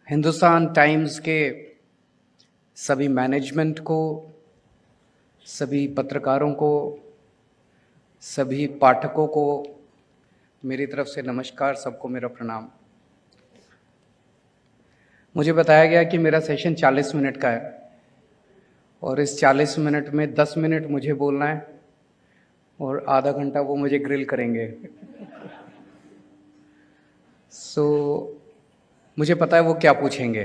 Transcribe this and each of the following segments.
Hindustan times के सभी management को, सभी पत्रकारों को, सभी पाठकों को मेरी तरफ से नमस्कार। सबको मेरा प्रणाम। मुझे बताया गया कि मेरा सेशन 40 मिनट का है और इस 40 मिनट में 10 मिनट मुझे बोलना है और आधा घंटा वो मुझे ग्रिल करेंगे। मुझे पता है वो क्या पूछेंगे।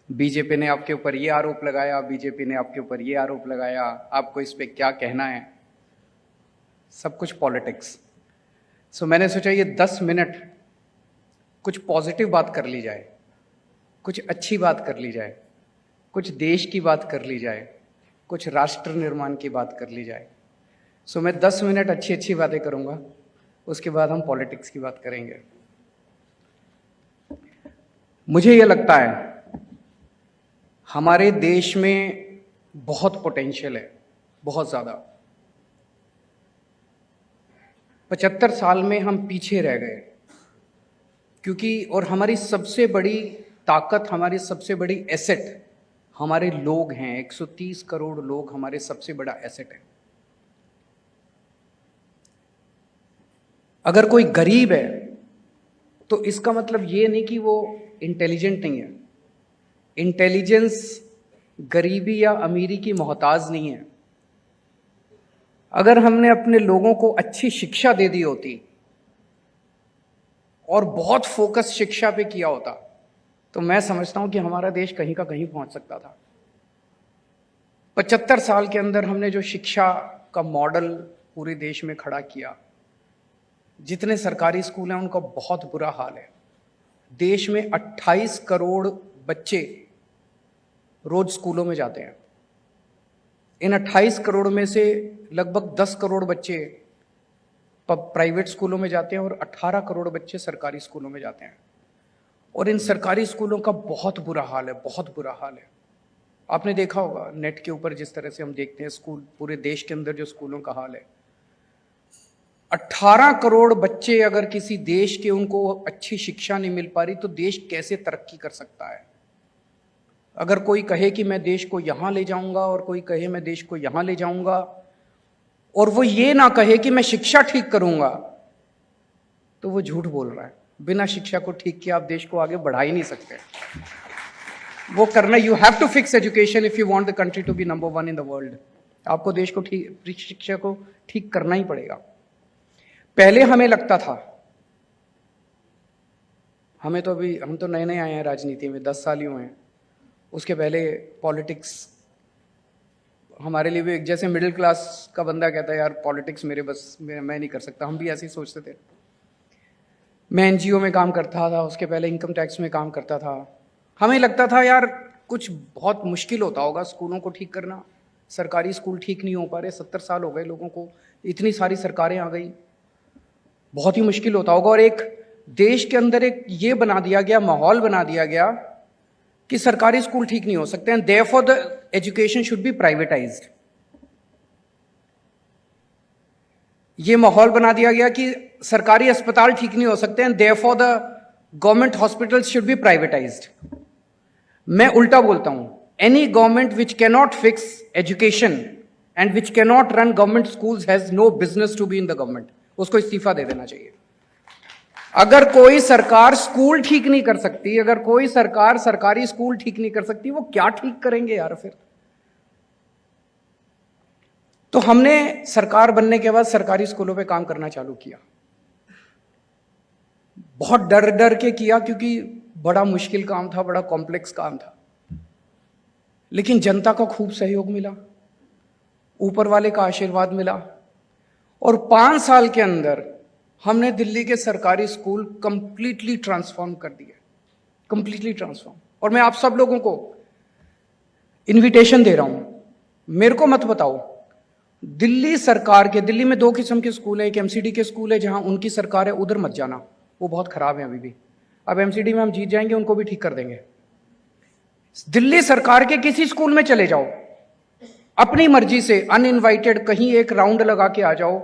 बीजेपी ने आपके ऊपर ये आरोप लगाया, बीजेपी ने आपके ऊपर ये आरोप लगाया, आपको इस पे क्या कहना है, सब कुछ पॉलिटिक्स। मैंने सोचा ये 10 मिनट कुछ पॉजिटिव बात कर ली जाए, कुछ अच्छी बात कर ली जाए, कुछ देश की बात कर ली जाए, कुछ राष्ट्र निर्माण की बात कर ली जाए। मैं 10 मिनट अच्छी अच्छी बातें करूंगा, उसके बाद हम पॉलिटिक्स की बात करेंगे। मुझे ये लगता है हमारे देश में बहुत पोटेंशियल है, बहुत ज़्यादा। 75 साल में हम पीछे रह गए और हमारी सबसे बड़ी ताकत, हमारी सबसे बड़ी एसेट हमारे लोग हैं। 130 करोड़ लोग हमारे सबसे बड़ा एसेट है। अगर कोई गरीब है तो इसका मतलब ये नहीं कि वो इंटेलिजेंट नहीं है। इंटेलिजेंस गरीबी या अमीरी की मोहताज नहीं है। अगर हमने अपने लोगों को अच्छी शिक्षा दे दी होती और बहुत फोकस शिक्षा पे किया होता तो मैं समझता हूं कि हमारा देश कहीं का कहीं पहुंच सकता था। 75 साल के अंदर हमने जो शिक्षा का मॉडल पूरे देश में खड़ा किया, जितने सरकारी स्कूल हैं उनका बहुत बुरा हाल है। देश में 28 करोड़ बच्चे रोज स्कूलों में जाते हैं। इन 28 करोड़ में से लगभग 10 करोड़ बच्चे प्राइवेट स्कूलों में जाते हैं और 18 करोड़ बच्चे सरकारी स्कूलों में जाते हैं। और इन सरकारी स्कूलों का बहुत बुरा हाल है, बहुत बुरा हाल है। आपने देखा होगा नेट के ऊपर जिस तरह से हम देखते हैं स्कूल, पूरे देश के अंदर जो स्कूलों का हाल है। 18 करोड़ बच्चे अगर किसी देश के, उनको अच्छी शिक्षा नहीं मिल पा रही तो देश कैसे तरक्की कर सकता है। अगर कोई कहे कि मैं देश को यहां ले जाऊंगा और कोई कहे मैं देश को यहां ले जाऊंगा और वो ये ना कहे कि मैं शिक्षा ठीक करूंगा, तो वो झूठ बोल रहा है। बिना शिक्षा को ठीक किए आप देश को आगे बढ़ा ही नहीं सकते। वो करना, you have to fix education if you want the country to be number 1 in the world. आपको देश को ठीक, शिक्षा को ठीक करना ही पड़ेगा। पहले हमें लगता था, हम तो नए नए आए हैं राजनीति में, 10 साल ही हुए हैं। उसके पहले पॉलिटिक्स हमारे लिए भी, जैसे मिडिल क्लास का बंदा कहता है यार पॉलिटिक्स मेरे बस मैं नहीं कर सकता, हम भी ऐसे ही सोचते थे। मैं एनजीओ में काम करता था, उसके पहले इनकम टैक्स में काम करता था। हमें लगता था यार कुछ बहुत मुश्किल होता होगा स्कूलों को ठीक करना। सरकारी स्कूल ठीक नहीं हो पा रहे, 70 साल हो गए लोगों को, इतनी सारी सरकारें आ गई, बहुत ही मुश्किल होता होगा। और एक देश के अंदर एक ये बना दिया गया, माहौल बना दिया गया कि सरकारी स्कूल ठीक नहीं हो सकते हैं, therefore the education should be privatised. ये माहौल बना दिया गया कि सरकारी अस्पताल ठीक नहीं हो सकते हैं, therefore the government hospitals should be privatised. मैं उल्टा बोलता हूं, any government which cannot fix education and which cannot run government schools has no business to be in the government. उसको इस्तीफा दे देना चाहिए। अगर कोई सरकार स्कूल ठीक नहीं कर सकती, अगर कोई सरकार सरकारी स्कूल ठीक नहीं कर सकती, वो क्या ठीक करेंगे यार फिर। तो हमने सरकार बनने के बाद सरकारी स्कूलों पे काम करना चालू किया। बहुत डर डर के किया क्योंकि बड़ा मुश्किल काम था, बड़ा कॉम्प्लेक्स काम था। लेकिन जनता का खूब सहयोग मिला, ऊपर वाले का आशीर्वाद मिला और 5 साल के अंदर हमने दिल्ली के सरकारी स्कूल कंप्लीटली ट्रांसफॉर्म कर दिए, कंप्लीटली ट्रांसफॉर्म। और मैं आप सब लोगों को इनविटेशन दे रहा हूं, मेरे को मत बताओ दिल्ली सरकार के, दिल्ली में 2 किस्म के स्कूल हैं। एक एमसीडी के स्कूल है जहां उनकी सरकार है, उधर मत जाना, वो बहुत खराब है अभी भी। अब एमसीडी में हम जीत जाएंगे, उनको भी ठीक कर देंगे। दिल्ली सरकार के किसी स्कूल में चले जाओ, अपनी मर्जी से अनइनवाइटेड कहीं एक राउंड लगा के आ जाओ,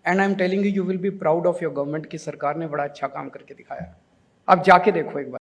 and I am telling you, you will be proud of your government कि सरकार ने बड़ा अच्छा काम करके दिखाया। आप जाके देखो एक बार।